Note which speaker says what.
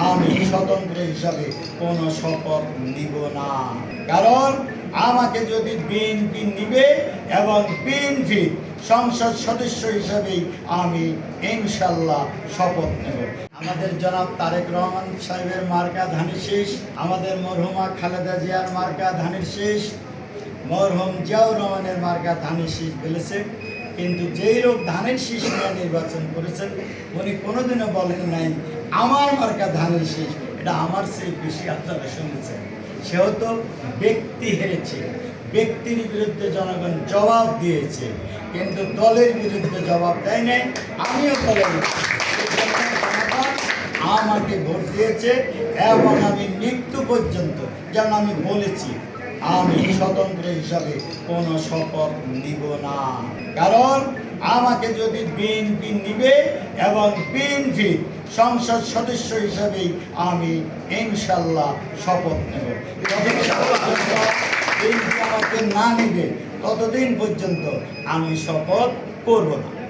Speaker 1: আমি স্বতন্ত্র হিসাবে কোনো শপথ নিব না। কারণ আমাকে যদি বিএনপি নিবে এবং বিএনপি সংসদ সদস্য হিসাবেই আমি ইনশাল্লাহ শপথ নেব। আমাদের জনাব তারেক রহমান সাহেবের মার্কা ধানের শীষ, আমাদের মরহুমা খালেদা জিয়ার মার্কা ধানের শীষ, মরহুম জিয়াউর রহমানের মার্কা ধানের শীষ ফেলেছে। কিন্তু যেই লোক ধানের শীষ নিয়ে নির্বাচন করেছেন উনি কোনোদিনও বলেন নাই আমার মার্কা ধানের শীষ, এটা আমার চেয়ে বেশি আপনারা শুনেছেন। সেও তো ব্যক্তি হেরেছে, ব্যক্তির বিরুদ্ধে জনগণ জবাব দিয়েছে, কিন্তু দলের বিরুদ্ধে জবাব দেয় নাই। আমিও দলের আমাকে ভোট দিয়েছে এবং আমি মৃত্যু পর্যন্ত, যেমন আমি বলেছি, আমি স্বতন্ত্র হিসাবে কোনো শপথ নিব না। কারণ আমাকে যদি বিএনপি নিবে এবং বিএনপি সংসদ সদস্য হিসাবেই আমি ইনশাল্লাহ শপথ নেব। বিএনপি আমাকে না নিবে ততদিন পর্যন্ত আমি শপথ করব না।